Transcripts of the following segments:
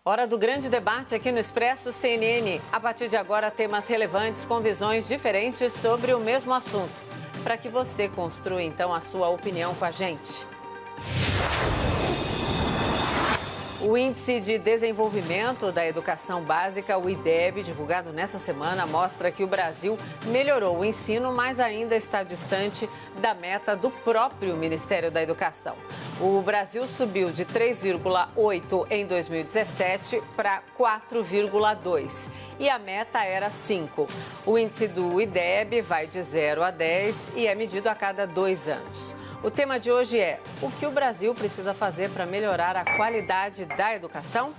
Hora do grande debate aqui no Expresso CNN. A partir de agora, temas relevantes com visões diferentes sobre o mesmo assunto. Para que você construa, então, a sua opinião com a gente. O Índice de Desenvolvimento da Educação Básica, o IDEB, divulgado nesta semana, mostra que o Brasil melhorou o ensino, mas ainda está distante da meta do próprio Ministério da Educação. O Brasil subiu de 3,8 em 2017 para 4,2 e a meta era 5. O índice do IDEB vai de 0 a 10 e é medido a cada 2 anos. O tema de hoje é: o que o Brasil precisa fazer para melhorar a qualidade da educação?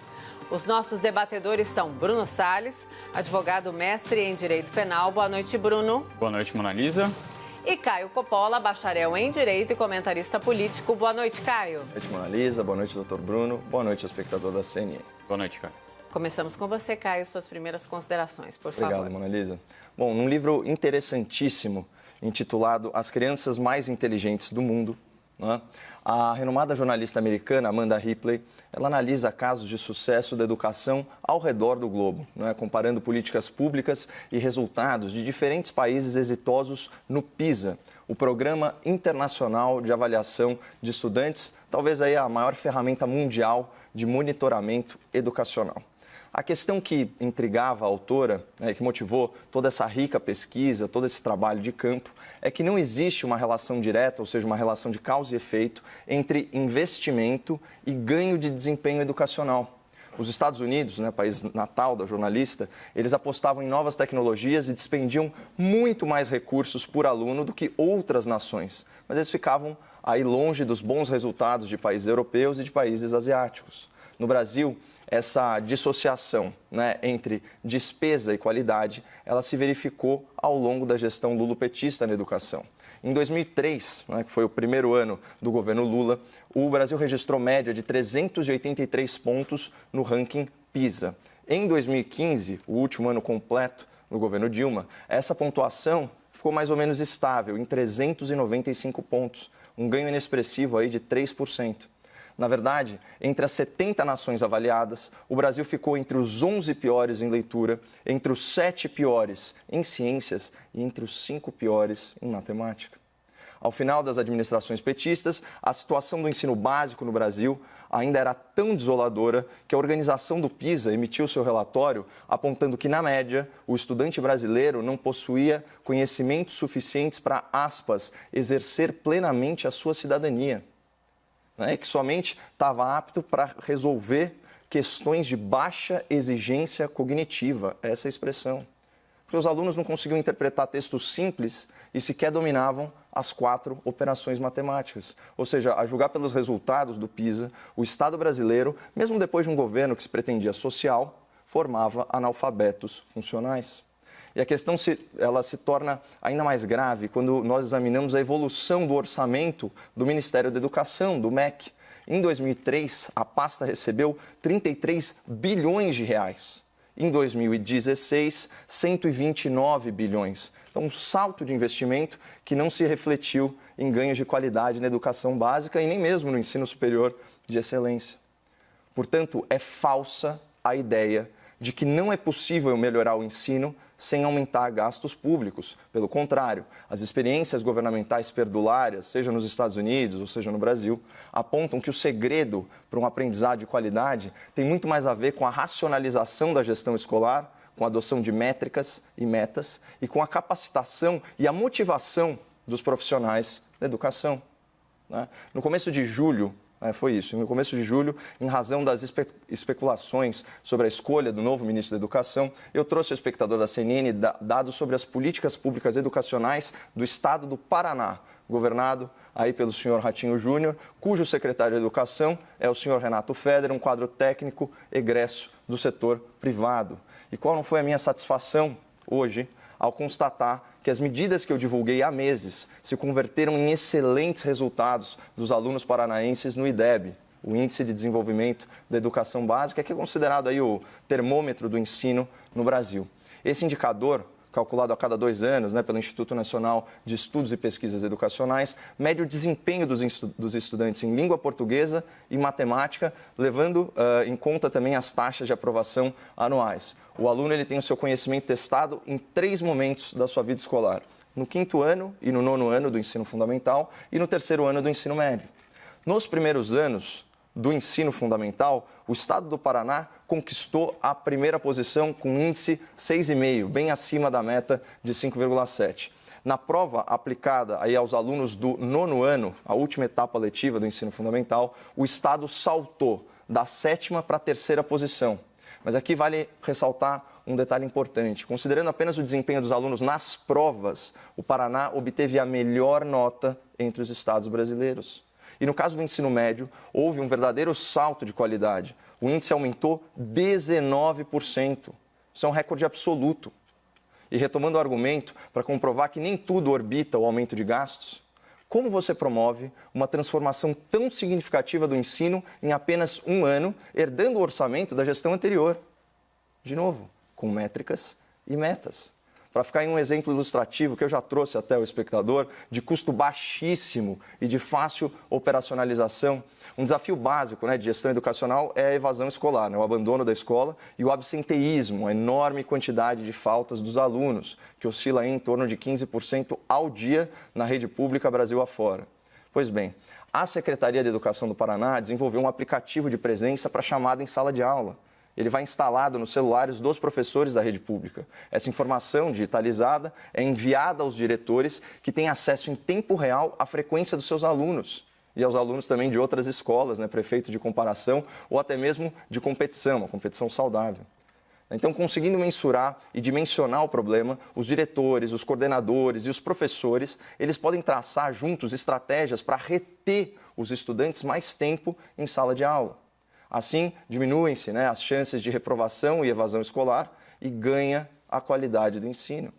Os nossos debatedores são Bruno Salles, advogado mestre em Direito Penal. Boa noite, Bruno. Boa noite, Mona Lisa. E Caio Coppola, bacharel em Direito e comentarista político. Boa noite, Caio. Boa noite, Mona Lisa. Boa noite, doutor Bruno. Boa noite, ao espectador da CNN. Boa noite, Caio. Começamos com você, Caio, suas primeiras considerações, por favor. Obrigado, Mona Lisa. Bom, num livro interessantíssimo, intitulado As Crianças Mais Inteligentes do Mundo, né? A renomada jornalista americana Amanda Ripley, ela analisa casos de sucesso da educação ao redor do globo, né? Comparando políticas públicas e resultados de diferentes países exitosos no PISA, o Programa Internacional de Avaliação de Estudantes, talvez aí a maior ferramenta mundial de monitoramento educacional. A questão que intrigava a autora, né, que motivou toda essa rica pesquisa, todo esse trabalho de campo, é que não existe uma relação direta, ou seja, uma relação de causa e efeito, entre investimento e ganho de desempenho educacional. Os Estados Unidos, né, país natal da jornalista, eles apostavam em novas tecnologias e despendiam muito mais recursos por aluno do que outras nações, mas eles ficavam aí longe dos bons resultados de países europeus e de países asiáticos. No Brasil, essa dissociação, né, entre despesa e qualidade, ela se verificou ao longo da gestão lulopetista na educação. Em 2003, né, que foi o primeiro ano do governo Lula, o Brasil registrou média de 383 pontos no ranking PISA. Em 2015, o último ano completo no governo Dilma, essa pontuação ficou mais ou menos estável, em 395 pontos, um ganho inexpressivo aí de 3%. Na verdade, entre as 70 nações avaliadas, o Brasil ficou entre os 11 piores em leitura, entre os 7 piores em ciências e entre os 5 piores em matemática. Ao final das administrações petistas, a situação do ensino básico no Brasil ainda era tão desoladora que a organização do PISA emitiu seu relatório apontando que, na média, o estudante brasileiro não possuía conhecimentos suficientes para, aspas, exercer plenamente a sua cidadania. Que somente estava apto para resolver questões de baixa exigência cognitiva, essa é a expressão. Porque os alunos não conseguiam interpretar textos simples e sequer dominavam as 4 operações matemáticas. Ou seja, a julgar pelos resultados do PISA, o Estado brasileiro, mesmo depois de um governo que se pretendia social, formava analfabetos funcionais. E a questão ela se torna ainda mais grave quando nós examinamos a evolução do orçamento do Ministério da Educação, do MEC. Em 2003, a pasta recebeu 33 bilhões de reais. Em 2016, 129 bilhões. Então, um salto de investimento que não se refletiu em ganhos de qualidade na educação básica e nem mesmo no ensino superior de excelência. Portanto, é falsa a ideia de que não é possível melhorar o ensino sem aumentar gastos públicos. Pelo contrário, as experiências governamentais perdulárias, seja nos Estados Unidos ou seja no Brasil, apontam que o segredo para um aprendizado de qualidade tem muito mais a ver com a racionalização da gestão escolar, com a adoção de métricas e metas e com a capacitação e a motivação dos profissionais da educação. No começo de julho, foi isso. No começo de julho, em razão das especulações sobre a escolha do novo ministro da Educação, eu trouxe ao espectador da CNN dados sobre as políticas públicas educacionais do estado do Paraná, governado aí pelo senhor Ratinho Júnior, cujo secretário de Educação é o senhor Renato Feder, um quadro técnico egresso do setor privado. E qual não foi a minha satisfação hoje ao constatar que as medidas que eu divulguei há meses se converteram em excelentes resultados dos alunos paranaenses no IDEB, o Índice de Desenvolvimento da Educação Básica, que é considerado aí o termômetro do ensino no Brasil. Esse indicador calculado a cada 2 anos, né, pelo Instituto Nacional de Estudos e Pesquisas Educacionais, mede o desempenho dos estudantes em língua portuguesa e matemática, levando em conta também as taxas de aprovação anuais. O aluno ele tem o seu conhecimento testado em 3 momentos da sua vida escolar: no 5º ano e no 9º ano do ensino fundamental e no 3º ano do ensino médio. Nos primeiros anos do ensino fundamental, o estado do Paraná conquistou a primeira posição com índice 6,5, bem acima da meta de 5,7. Na prova aplicada aí aos alunos do 9º ano, a última etapa letiva do ensino fundamental, o estado saltou da 7ª para a 3ª posição. Mas aqui vale ressaltar um detalhe importante. Considerando apenas o desempenho dos alunos nas provas, o Paraná obteve a melhor nota entre os estados brasileiros. E no caso do ensino médio, houve um verdadeiro salto de qualidade. O índice aumentou 19%. Isso é um recorde absoluto. E retomando o argumento, para comprovar que nem tudo orbita o aumento de gastos, como você promove uma transformação tão significativa do ensino em apenas 1 ano, herdando o orçamento da gestão anterior? De novo, com métricas e metas. Para ficar em um exemplo ilustrativo que eu já trouxe até o espectador, de custo baixíssimo e de fácil operacionalização, um desafio básico, de gestão educacional é a evasão escolar, o abandono da escola e o absenteísmo, a enorme quantidade de faltas dos alunos, que oscila em torno de 15% ao dia na rede pública Brasil afora. Pois bem, a Secretaria de Educação do Paraná desenvolveu um aplicativo de presença para chamada em sala de aula. Ele vai instalado nos celulares dos professores da rede pública. Essa informação digitalizada é enviada aos diretores, que têm acesso em tempo real à frequência dos seus alunos e aos alunos também de outras escolas, para efeito de comparação ou até mesmo de competição, uma competição saudável. Então, conseguindo mensurar e dimensionar o problema, os diretores, os coordenadores e os professores, eles podem traçar juntos estratégias para reter os estudantes mais tempo em sala de aula. Assim, diminuem-se as chances de reprovação e evasão escolar e ganha a qualidade do ensino.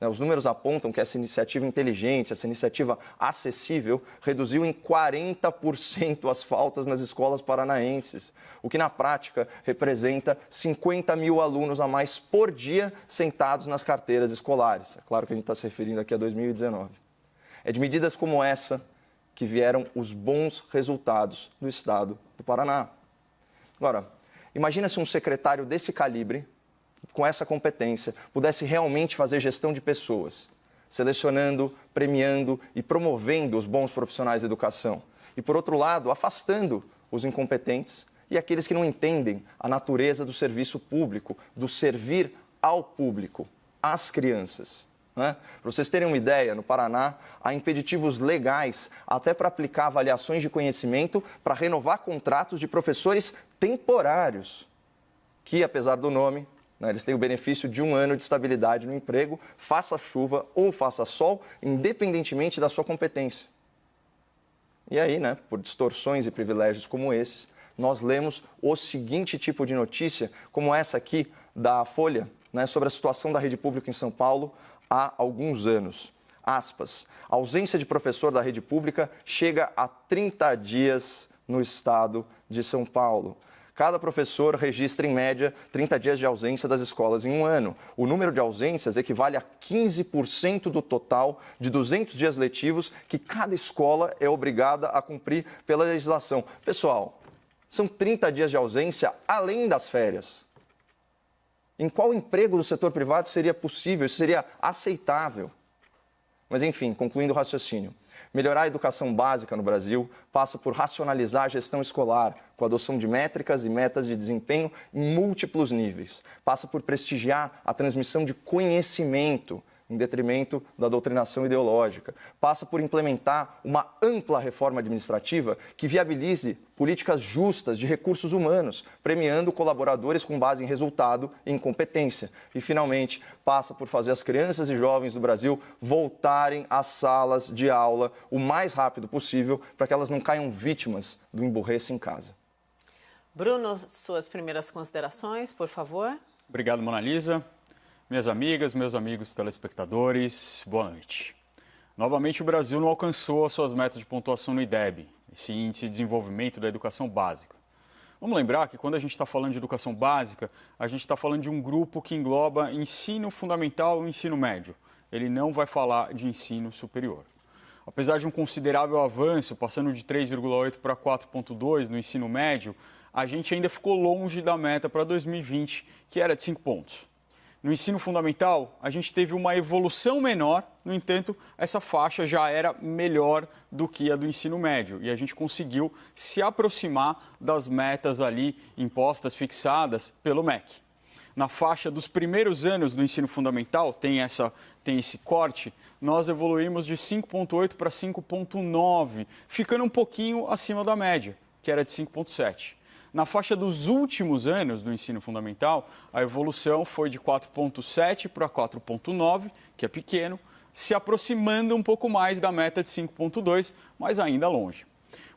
Os números apontam que essa iniciativa inteligente, essa iniciativa acessível, reduziu em 40% as faltas nas escolas paranaenses, o que na prática representa 50 mil alunos a mais por dia sentados nas carteiras escolares. É claro que a gente está se referindo aqui a 2019. É de medidas como essa que vieram os bons resultados do estado do Paraná. Agora, imagina se um secretário desse calibre, com essa competência, pudesse realmente fazer gestão de pessoas, selecionando, premiando e promovendo os bons profissionais da educação. E, por outro lado, afastando os incompetentes e aqueles que não entendem a natureza do serviço público, do servir ao público, às crianças. Para vocês terem uma ideia, no Paraná, há impeditivos legais até para aplicar avaliações de conhecimento para renovar contratos de professores temporários, que, apesar do nome, eles têm o benefício de 1 ano de estabilidade no emprego, faça chuva ou faça sol, independentemente da sua competência. E aí, por distorções e privilégios como esses, nós lemos o seguinte tipo de notícia, como essa aqui da Folha, sobre a situação da rede pública em São Paulo há alguns anos. Aspas, a ausência de professor da rede pública chega a 30 dias no estado de São Paulo. Cada professor registra, em média, 30 dias de ausência das escolas em 1 ano. O número de ausências equivale a 15% do total de 200 dias letivos que cada escola é obrigada a cumprir pela legislação. Pessoal, são 30 dias de ausência além das férias. Em qual emprego do setor privado seria possível, seria aceitável? Mas, enfim, concluindo o raciocínio. Melhorar a educação básica no Brasil passa por racionalizar a gestão escolar, com a adoção de métricas e metas de desempenho em múltiplos níveis. Passa por prestigiar a transmissão de conhecimento, em detrimento da doutrinação ideológica. Passa por implementar uma ampla reforma administrativa que viabilize políticas justas de recursos humanos, premiando colaboradores com base em resultado e em competência. E, finalmente, passa por fazer as crianças e jovens do Brasil voltarem às salas de aula o mais rápido possível para que elas não caiam vítimas do emburreço em casa. Bruno, suas primeiras considerações, por favor. Obrigado, Mona Lisa. Minhas amigas, meus amigos telespectadores, boa noite. Novamente, o Brasil não alcançou as suas metas de pontuação no IDEB, esse Índice de Desenvolvimento da Educação Básica. Vamos lembrar que quando a gente está falando de educação básica, a gente está falando de um grupo que engloba ensino fundamental e ensino médio. Ele não vai falar de ensino superior. Apesar de um considerável avanço, passando de 3,8 para 4,2 no ensino médio, a gente ainda ficou longe da meta para 2020, que era de 5 pontos. No ensino fundamental, a gente teve uma evolução menor, no entanto, essa faixa já era melhor do que a do ensino médio e a gente conseguiu se aproximar das metas ali impostas, fixadas pelo MEC. Na faixa dos primeiros anos do ensino fundamental, tem esse corte, nós evoluímos de 5,8 para 5,9, ficando um pouquinho acima da média, que era de 5,7. Na faixa dos últimos anos do ensino fundamental, a evolução foi de 4,7 para 4,9, que é pequeno, se aproximando um pouco mais da meta de 5,2, mas ainda longe.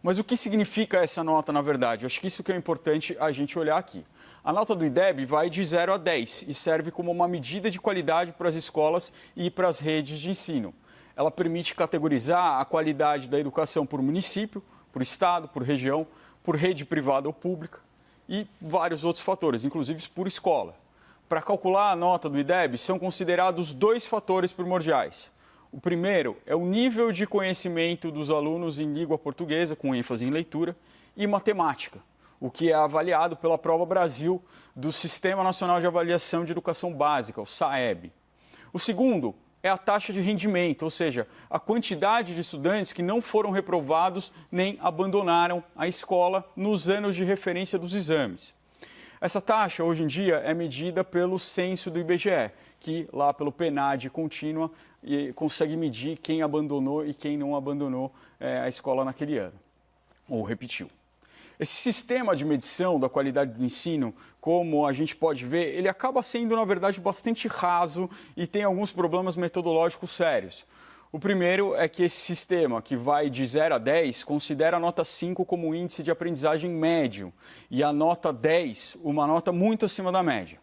Mas o que significa essa nota, na verdade? Eu acho que isso que é importante a gente olhar aqui. A nota do IDEB vai de 0 a 10 e serve como uma medida de qualidade para as escolas e para as redes de ensino. Ela permite categorizar a qualidade da educação por município, por estado, por região, por rede privada ou pública e vários outros fatores, inclusive por escola. Para calcular a nota do IDEB, são considerados 2 fatores primordiais. O primeiro é o nível de conhecimento dos alunos em língua portuguesa, com ênfase em leitura, e matemática, o que é avaliado pela Prova Brasil do Sistema Nacional de Avaliação de Educação Básica, o SAEB. O segundo é a taxa de rendimento, ou seja, a quantidade de estudantes que não foram reprovados nem abandonaram a escola nos anos de referência dos exames. Essa taxa, hoje em dia, é medida pelo censo do IBGE, que lá pelo PNAD contínua consegue medir quem abandonou e quem não abandonou a escola naquele ano, ou repetiu. Esse sistema de medição da qualidade do ensino, como a gente pode ver, ele acaba sendo, na verdade, bastante raso e tem alguns problemas metodológicos sérios. O primeiro é que esse sistema, que vai de 0 a 10, considera a nota 5 como índice de aprendizagem médio e a nota 10 uma nota muito acima da média.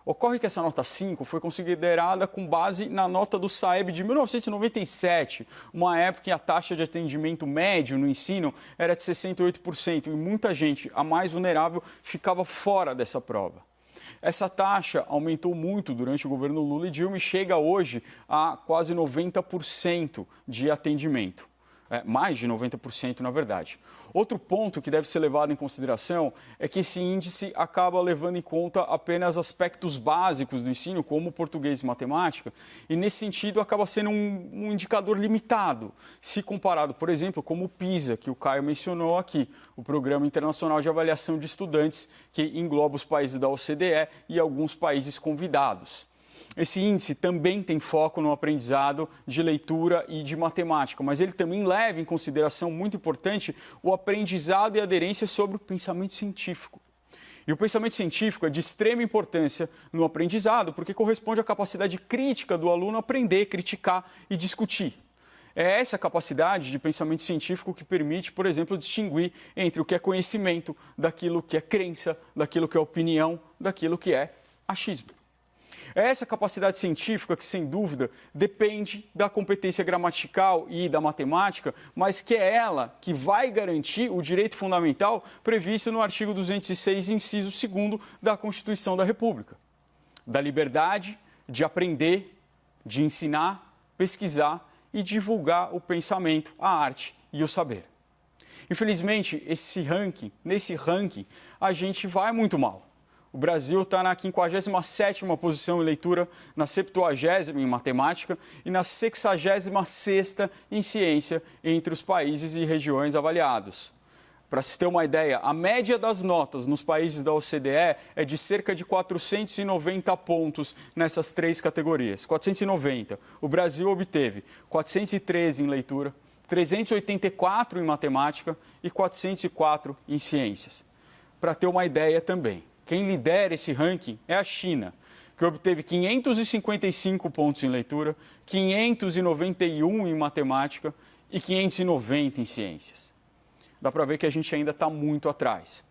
Ocorre que essa nota 5 foi considerada com base na nota do SAEB de 1997, uma época em que a taxa de atendimento médio no ensino era de 68% e muita gente, a mais vulnerável, ficava fora dessa prova. Essa taxa aumentou muito durante o governo Lula e Dilma e chega hoje a quase 90% de atendimento. Mais de 90% na verdade. Outro ponto que deve ser levado em consideração é que esse índice acaba levando em conta apenas aspectos básicos do ensino, como português e matemática, e nesse sentido acaba sendo um indicador limitado, se comparado, por exemplo, como o PISA, que o Caio mencionou aqui, o Programa Internacional de Avaliação de Estudantes, que engloba os países da OCDE e alguns países convidados. Esse índice também tem foco no aprendizado de leitura e de matemática, mas ele também leva em consideração, muito importante, o aprendizado e aderência sobre o pensamento científico. E o pensamento científico é de extrema importância no aprendizado, porque corresponde à capacidade crítica do aluno aprender, criticar e discutir. É essa capacidade de pensamento científico que permite, por exemplo, distinguir entre o que é conhecimento, daquilo que é crença, daquilo que é opinião, daquilo que é achismo. É essa capacidade científica que, sem dúvida, depende da competência gramatical e da matemática, mas que é ela que vai garantir o direito fundamental previsto no artigo 206, inciso 2º da Constituição da República. Da liberdade de aprender, de ensinar, pesquisar e divulgar o pensamento, a arte e o saber. Infelizmente, nesse ranking, a gente vai muito mal. O Brasil está na 57ª posição em leitura, na 70ª em matemática e na 66ª em ciência entre os países e regiões avaliados. Para se ter uma ideia, a média das notas nos países da OCDE é de cerca de 490 pontos nessas 3 categorias. 490. O Brasil obteve 413 em leitura, 384 em matemática e 404 em ciências. Para ter uma ideia também, quem lidera esse ranking é a China, que obteve 555 pontos em leitura, 591 em matemática e 590 em ciências. Dá para ver que a gente ainda está muito atrás.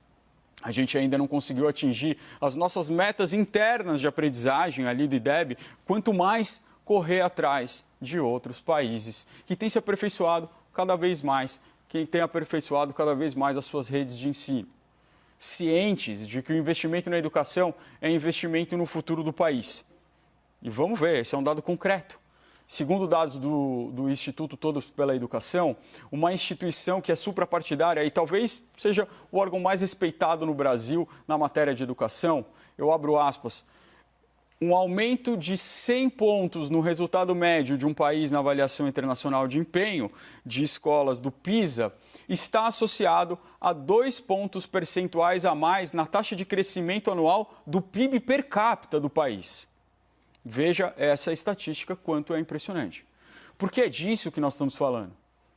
A gente ainda não conseguiu atingir as nossas metas internas de aprendizagem ali do IDEB, quanto mais correr atrás de outros países que têm se aperfeiçoado cada vez mais, que têm aperfeiçoado cada vez mais as suas redes de ensino. cientes de que o investimento na educação é investimento no futuro do país. E vamos ver, esse é um dado concreto. Segundo dados do Instituto Todos pela Educação, uma instituição que é suprapartidária e talvez seja o órgão mais respeitado no Brasil na matéria de educação, eu abro aspas, um aumento de 100 pontos no resultado médio de um país na avaliação internacional de empenho de escolas do PISA está associado a 2 pontos percentuais a mais na taxa de crescimento anual do PIB per capita do país. Veja essa estatística, quanto é impressionante. Porque é disso que nós estamos falando.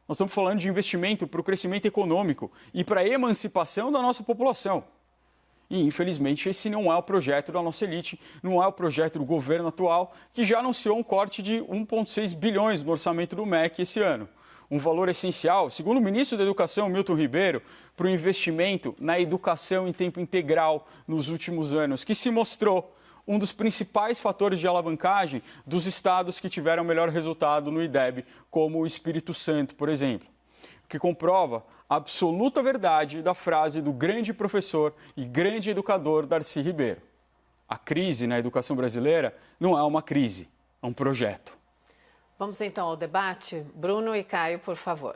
Nós estamos falando de investimento para o crescimento econômico e para a emancipação da nossa população. E, infelizmente, esse não é o projeto da nossa elite, não é o projeto do governo atual, que já anunciou um corte de 1,6 bilhões no orçamento do MEC esse ano. Um valor essencial, segundo o ministro da Educação, Milton Ribeiro, para o investimento na educação em tempo integral nos últimos anos, que se mostrou um dos principais fatores de alavancagem dos estados que tiveram melhor resultado no IDEB, como o Espírito Santo, por exemplo. O que comprova a absoluta verdade da frase do grande professor e grande educador Darcy Ribeiro. A crise na educação brasileira não é uma crise, é um projeto. Vamos então ao debate. Bruno e Caio, por favor.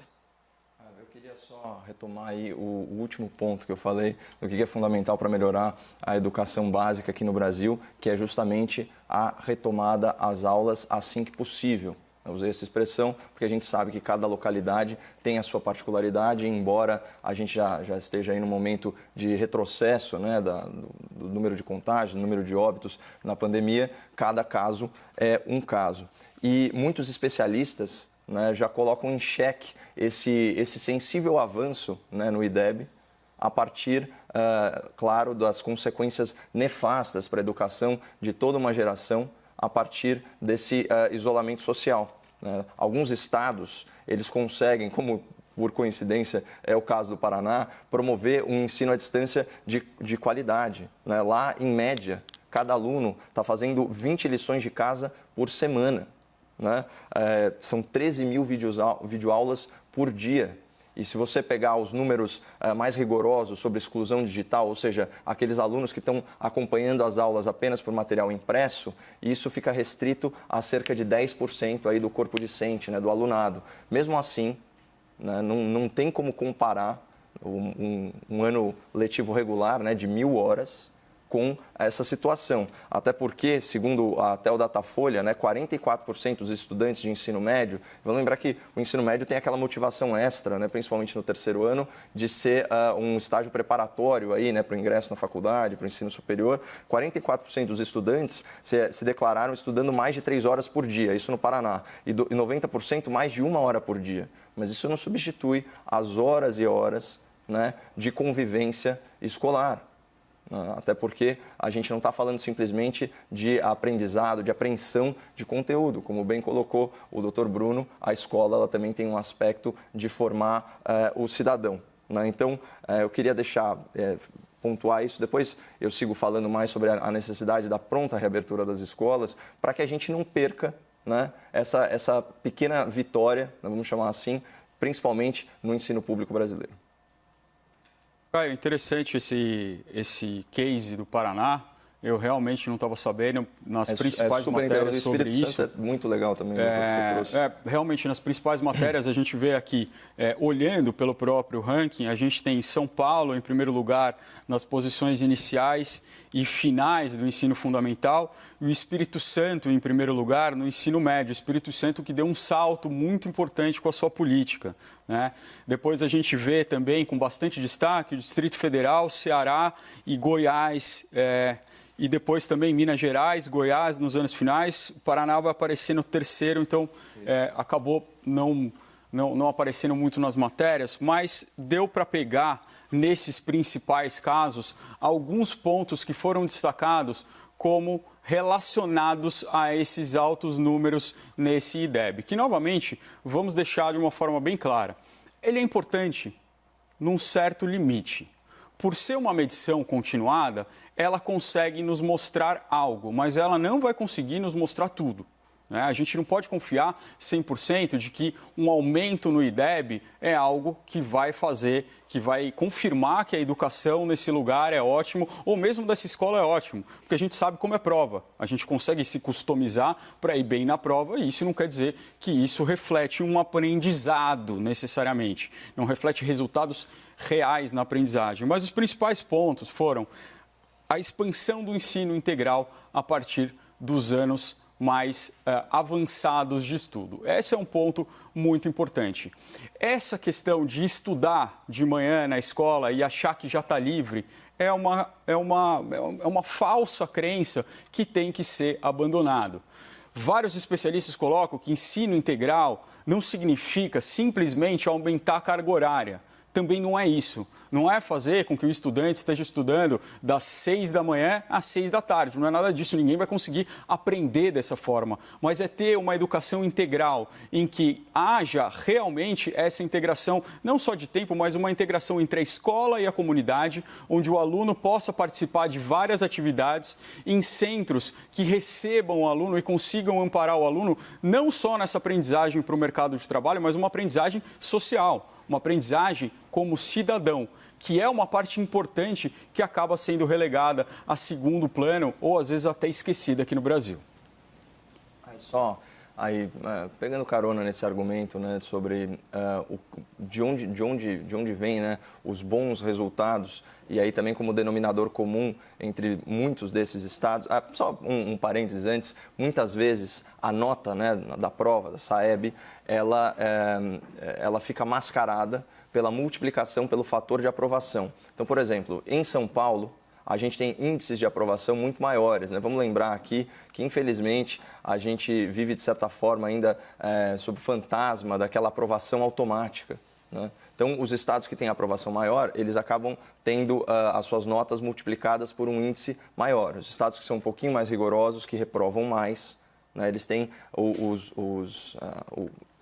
Eu queria só retomar aí o último ponto que eu falei, do que é fundamental para melhorar a educação básica aqui no Brasil, que é justamente a retomada às aulas assim que possível. Eu usei essa expressão porque a gente sabe que cada localidade tem a sua particularidade, embora a gente já esteja aí no momento de retrocesso, né, do número de contágios, do número de óbitos na pandemia, cada caso é um caso. E muitos especialistas, né, já colocam em xeque esse sensível avanço, né, no IDEB, a partir, claro, das consequências nefastas para a educação de toda uma geração, a partir desse isolamento social. Né? Alguns estados, eles conseguem, como por coincidência é o caso do Paraná, promover um ensino à distância de qualidade. Né? Lá, em média, cada aluno está fazendo 20 lições de casa por semana. Né? São 13 mil videoaulas por dia. E se você pegar os números mais rigorosos sobre exclusão digital, ou seja, aqueles alunos que estão acompanhando as aulas apenas por material impresso, isso fica restrito a cerca de 10% aí do corpo discente, né, do alunado. Mesmo assim, né, não tem como comparar um ano letivo regular, né, de 1.000 horas com essa situação. Até porque, segundo até o Datafolha, né, 44% dos estudantes de ensino médio, vamos lembrar que o ensino médio tem aquela motivação extra, né, principalmente no terceiro ano, de ser um estágio preparatório aí, né, para o ingresso na faculdade, para o ensino superior. 44% dos estudantes se declararam estudando mais de 3 horas por dia, isso no Paraná, e 90% mais de 1 hora por dia. Mas isso não substitui as horas e horas, né, de convivência escolar. Até porque a gente não está falando simplesmente de aprendizado, de apreensão de conteúdo. Como bem colocou o Dr. Bruno, a escola ela também tem um aspecto de formar o cidadão. Né? Então, eu queria pontuar isso. Depois eu sigo falando mais sobre a necessidade da pronta reabertura das escolas, para que a gente não perca, né, essa pequena vitória, vamos chamar assim, principalmente no ensino público brasileiro. É interessante esse case do Paraná. Eu realmente não estava sabendo nas principais matérias sobre isso. É muito legal também. Que você trouxe. Realmente, nas principais matérias, a gente vê aqui, olhando pelo próprio ranking, a gente tem São Paulo em primeiro lugar nas posições iniciais e finais do ensino fundamental, e o Espírito Santo em primeiro lugar no ensino médio. O Espírito Santo que deu um salto muito importante com a sua política. Né? Depois a gente vê também, com bastante destaque, o Distrito Federal, Ceará e Goiás, e depois também Minas Gerais, Goiás nos anos finais. O Paraná vai aparecer no terceiro, então acabou não aparecendo muito nas matérias, mas deu para pegar nesses principais casos alguns pontos que foram destacados como relacionados a esses altos números nesse IDEB, que novamente vamos deixar de uma forma bem clara. Ele é importante num certo limite. Por ser uma medição continuada, ela consegue nos mostrar algo, mas ela não vai conseguir nos mostrar tudo. né? A gente não pode confiar 100% de que um aumento no IDEB é algo que vai fazer, que vai confirmar que a educação nesse lugar é ótimo, ou mesmo dessa escola é ótimo, porque a gente sabe como é prova. A gente consegue se customizar para ir bem na prova e isso não quer dizer que isso reflete um aprendizado necessariamente. Não reflete resultados reais na aprendizagem. Mas os principais pontos foram a expansão do ensino integral a partir dos anos mais avançados de estudo. Esse é um ponto muito importante. Essa questão de estudar de manhã na escola e achar que já está livre é uma falsa crença que tem que ser abandonado. Vários especialistas colocam que ensino integral não significa simplesmente aumentar a carga horária. Também não é isso. Não é fazer com que o estudante esteja estudando das 6 da manhã às 6 da tarde. Não é nada disso. Ninguém vai conseguir aprender dessa forma. Mas é ter uma educação integral em que haja realmente essa integração, não só de tempo, mas uma integração entre a escola e a comunidade, onde o aluno possa participar de várias atividades em centros que recebam o aluno e consigam amparar o aluno, não só nessa aprendizagem para o mercado de trabalho, mas uma aprendizagem social. Uma aprendizagem como cidadão, que é uma parte importante que acaba sendo relegada a segundo plano ou às vezes até esquecida aqui no Brasil. Pegando carona nesse argumento, né, sobre de onde vem, né, os bons resultados, e aí também como denominador comum entre muitos desses estados. Só um parênteses antes, muitas vezes a nota, né, da prova, da SAEB, ela fica mascarada pela multiplicação pelo fator de aprovação. Então, por exemplo, em São Paulo, a gente tem índices de aprovação muito maiores, né? Vamos lembrar aqui que, infelizmente, a gente vive, de certa forma, ainda sob o fantasma daquela aprovação automática, né? Então, os estados que têm aprovação maior, eles acabam tendo as suas notas multiplicadas por um índice maior. Os estados que são um pouquinho mais rigorosos, que reprovam mais, né, eles têm o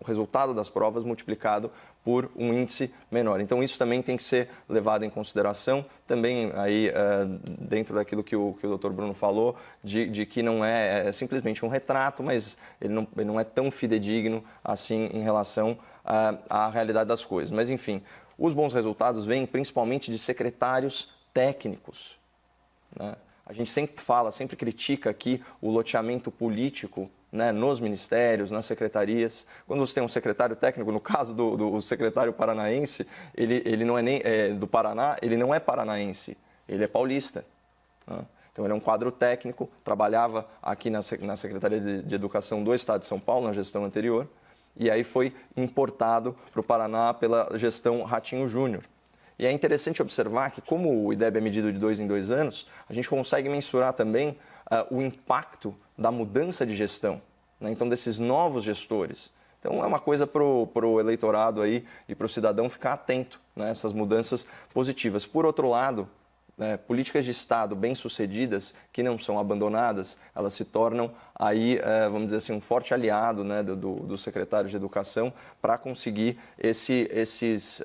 resultado das provas multiplicado por um índice menor. Então, isso também tem que ser levado em consideração. Também, aí, dentro daquilo que o Dr. Bruno falou, de que não é simplesmente um retrato, mas ele não é tão fidedigno assim em relação à realidade das coisas. Mas, enfim, os bons resultados vêm principalmente de secretários técnicos, né? A gente sempre critica aqui o loteamento político, né, nos ministérios, nas secretarias. Quando você tem um secretário técnico, no caso do secretário paranaense, ele não é nem do Paraná, ele não é paranaense, ele é paulista, né? Então, ele é um quadro técnico, trabalhava aqui na Secretaria de Educação do Estado de São Paulo, na gestão anterior, e aí foi importado para o Paraná pela gestão Ratinho Júnior. E é interessante observar que, como o IDEB é medido de 2 em 2 anos, a gente consegue mensurar também o impacto da mudança de gestão, né? Então, desses novos gestores. Então, é uma coisa para o eleitorado aí e para o cidadão ficar atento, né, essas mudanças positivas. Por outro lado, políticas de Estado bem-sucedidas, que não são abandonadas, elas se tornam aí, vamos dizer assim, um forte aliado, né, do secretário de Educação para conseguir esses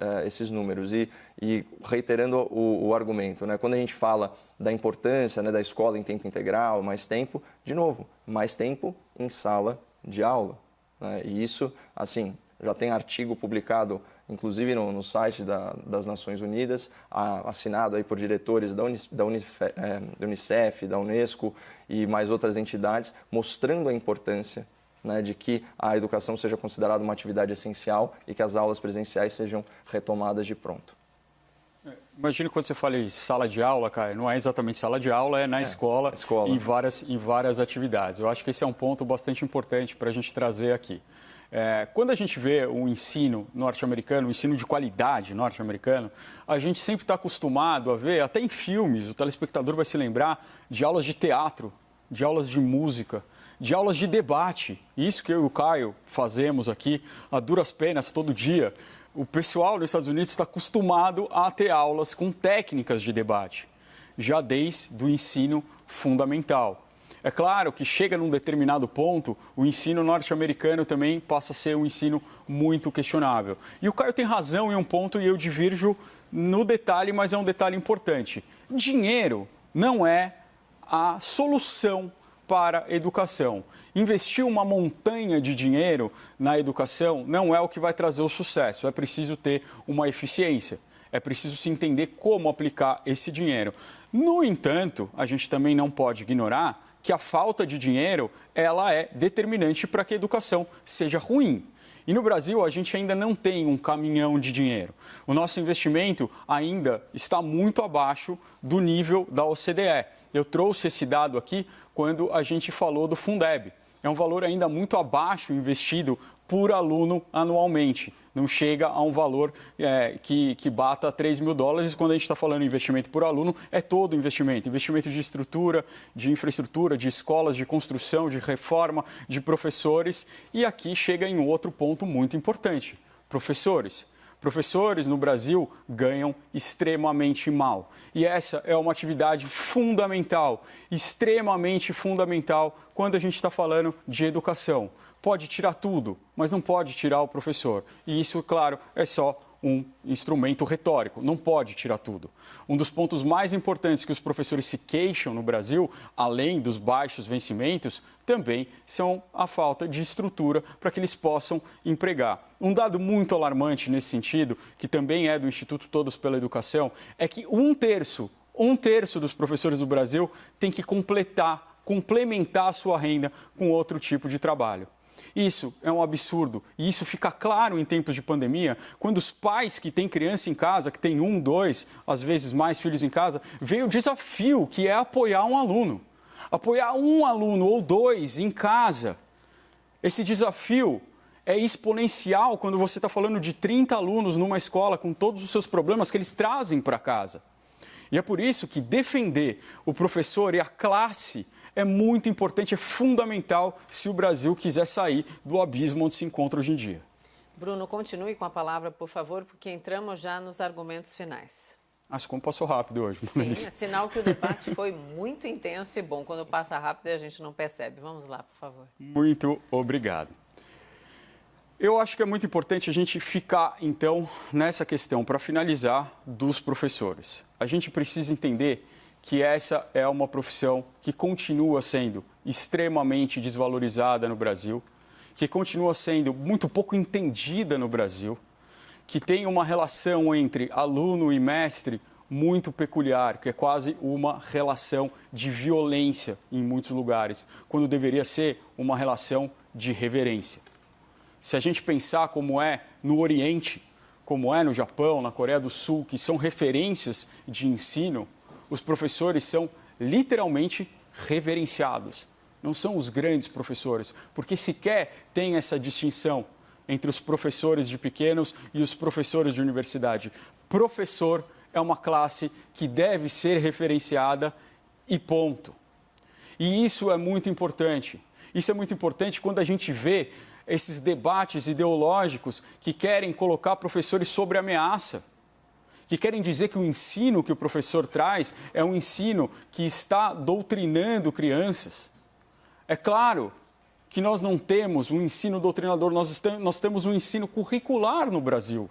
números. E reiterando o argumento, né, quando a gente fala da importância, né, da escola em tempo integral, mais tempo, de novo, mais tempo em sala de aula, né? E isso, assim, já tem artigo publicado, inclusive no site das Nações Unidas, assinado aí por diretores da Unicef, da Unesco e mais outras entidades, mostrando a importância, né, de que a educação seja considerada uma atividade essencial e que as aulas presenciais sejam retomadas de pronto. Imagina quando você fala em sala de aula, Caio, não é exatamente sala de aula, é na escola. Em várias atividades. Eu acho que esse é um ponto bastante importante para a gente trazer aqui. Quando a gente vê o ensino norte-americano, o ensino de qualidade norte-americano, a gente sempre está acostumado a ver, até em filmes, o telespectador vai se lembrar de aulas de teatro, de aulas de música, de aulas de debate. Isso que eu e o Caio fazemos aqui a duras penas todo dia. O pessoal nos Estados Unidos está acostumado a ter aulas com técnicas de debate, já desde o ensino fundamental. É claro que chega num determinado ponto, o ensino norte-americano também passa a ser um ensino muito questionável. E o Caio tem razão em um ponto e eu divirjo no detalhe, mas é um detalhe importante. Dinheiro não é a solução para a educação. Investir uma montanha de dinheiro na educação não é o que vai trazer o sucesso, é preciso ter uma eficiência. É preciso se entender como aplicar esse dinheiro. No entanto, a gente também não pode ignorar que a falta de dinheiro ela é determinante para que a educação seja ruim. E no Brasil, a gente ainda não tem um caminhão de dinheiro. O nosso investimento ainda está muito abaixo do nível da OCDE. Eu trouxe esse dado aqui quando a gente falou do Fundeb. É um valor ainda muito abaixo investido por aluno anualmente. Não chega a um valor que bata $3 mil. Quando a gente está falando em investimento por aluno, é todo investimento. Investimento de estrutura, de infraestrutura, de escolas, de construção, de reforma, de professores. E aqui chega em outro ponto muito importante. Professores. Professores no Brasil ganham extremamente mal. E essa é uma atividade fundamental, extremamente fundamental, quando a gente está falando de educação. Pode tirar tudo, mas não pode tirar o professor. E isso, claro, é só um instrumento retórico, não pode tirar tudo. Um dos pontos mais importantes que os professores se queixam no Brasil, além dos baixos vencimentos, também são a falta de estrutura para que eles possam empregar. Um dado muito alarmante nesse sentido, que também é do Instituto Todos pela Educação, é que um terço dos professores do Brasil tem que complementar a sua renda com outro tipo de trabalho. Isso é um absurdo e isso fica claro em tempos de pandemia, quando os pais que têm criança em casa, que têm 1, 2, às vezes mais filhos em casa, veio o desafio que é apoiar um aluno. Apoiar um aluno ou 2 em casa. Esse desafio é exponencial quando você está falando de 30 alunos numa escola com todos os seus problemas que eles trazem para casa. E é por isso que defender o professor e a classe é muito importante, é fundamental se o Brasil quiser sair do abismo onde se encontra hoje em dia. Bruno, continue com a palavra, por favor, porque entramos já nos argumentos finais. Acho que como passou rápido hoje. Sim, é sinal que o debate foi muito intenso e bom. Quando passa rápido, a gente não percebe. Vamos lá, por favor. Muito obrigado. Eu acho que é muito importante a gente ficar, então, nessa questão, para finalizar, dos professores. A gente precisa entender que essa é uma profissão que continua sendo extremamente desvalorizada no Brasil, que continua sendo muito pouco entendida no Brasil, que tem uma relação entre aluno e mestre muito peculiar, que é quase uma relação de violência em muitos lugares, quando deveria ser uma relação de reverência. Se a gente pensar como é no Oriente, como é no Japão, na Coreia do Sul, que são referências de ensino, os professores são literalmente reverenciados. Não são os grandes professores, porque sequer tem essa distinção entre os professores de pequenos e os professores de universidade. Professor é uma classe que deve ser referenciada e ponto. E isso é muito importante. Isso é muito importante quando a gente vê esses debates ideológicos que querem colocar professores sobre ameaça, que querem dizer que o ensino que o professor traz é um ensino que está doutrinando crianças. É claro que nós não temos um ensino doutrinador, nós temos um ensino curricular no Brasil.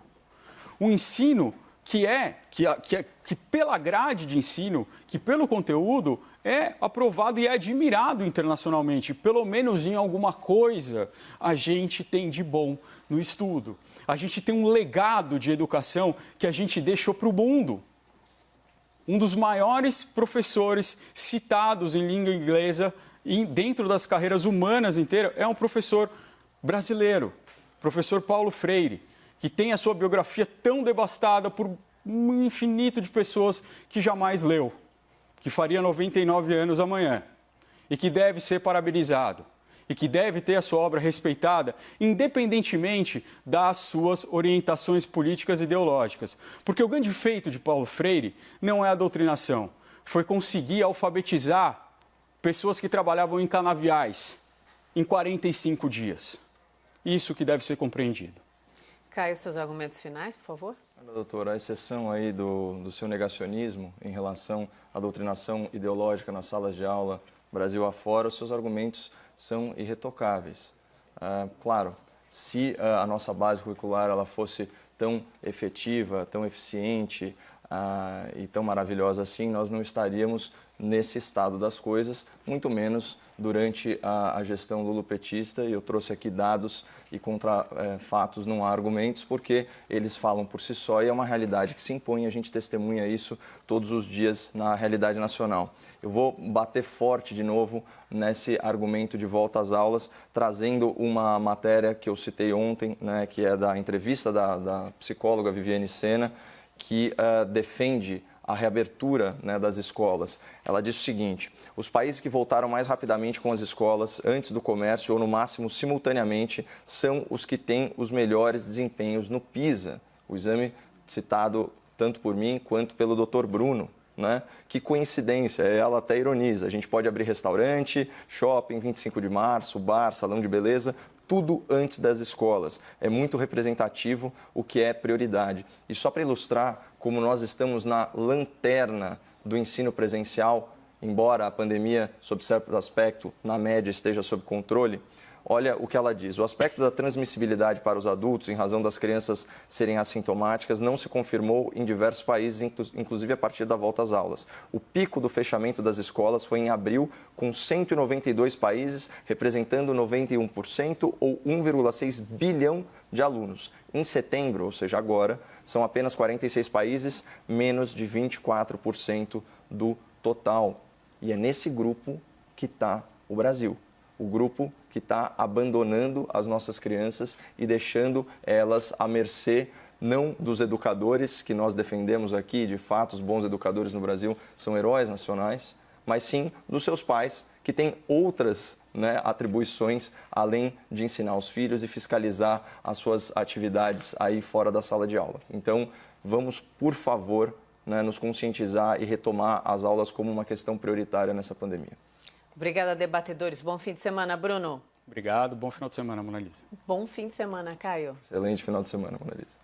Um ensino que pela grade de ensino, que pelo conteúdo, é aprovado e é admirado internacionalmente. Pelo menos em alguma coisa a gente tem de bom no estudo. A gente tem um legado de educação que a gente deixou para o mundo. Um dos maiores professores citados em língua inglesa dentro das carreiras humanas inteiras é um professor brasileiro, professor Paulo Freire, que tem a sua biografia tão devastada por um infinito de pessoas que jamais leu, que faria 99 anos amanhã e que deve ser parabenizado e que deve ter a sua obra respeitada, independentemente das suas orientações políticas e ideológicas. Porque o grande feito de Paulo Freire não é a doutrinação, foi conseguir alfabetizar pessoas que trabalhavam em canaviais em 45 dias. Isso que deve ser compreendido. Caio, seus argumentos finais, por favor. Doutora, a exceção aí do seu negacionismo em relação à doutrinação ideológica nas salas de aula Brasil afora, os seus argumentos são irretocáveis. Claro, se a nossa base curricular ela fosse tão efetiva, tão eficiente, e tão maravilhosa assim, nós não estaríamos nesse estado das coisas, muito menos durante a gestão lulopetista. E eu trouxe aqui dados e fatos, não há argumentos, porque eles falam por si só e é uma realidade que se impõe, a gente testemunha isso todos os dias na realidade nacional. Eu vou bater forte de novo nesse argumento de volta às aulas, trazendo uma matéria que eu citei ontem, né, que é da entrevista da psicóloga Viviane Sena, que defende a reabertura, né, das escolas. Ela diz o seguinte: os países que voltaram mais rapidamente com as escolas antes do comércio ou no máximo simultaneamente são os que têm os melhores desempenhos no PISA, o exame citado tanto por mim quanto pelo Dr. Bruno. Né? Que coincidência, ela até ironiza. A gente pode abrir restaurante, shopping, 25 de março, bar, salão de beleza, tudo antes das escolas. É muito representativo o que é prioridade. E só para ilustrar como nós estamos na lanterna do ensino presencial, embora a pandemia, sob certo aspecto, na média esteja sob controle, olha o que ela diz: o aspecto da transmissibilidade para os adultos, em razão das crianças serem assintomáticas, não se confirmou em diversos países, inclusive a partir da volta às aulas. O pico do fechamento das escolas foi em abril, com 192 países, representando 91% ou 1,6 bilhão de alunos. Em setembro, ou seja, agora, são apenas 46 países, menos de 24% do total. E é nesse grupo que está o Brasil. O grupo que está abandonando as nossas crianças e deixando elas à mercê, não dos educadores que nós defendemos aqui, de fato, os bons educadores no Brasil são heróis nacionais, mas sim dos seus pais, que têm outras, né, atribuições, além de ensinar os filhos e fiscalizar as suas atividades aí fora da sala de aula. Então, vamos, por favor, né, nos conscientizar e retomar as aulas como uma questão prioritária nessa pandemia. Obrigada, debatedores. Bom fim de semana, Bruno. Obrigado, bom final de semana, Mona Lisa. Bom fim de semana, Caio. Excelente final de semana, Mona Lisa.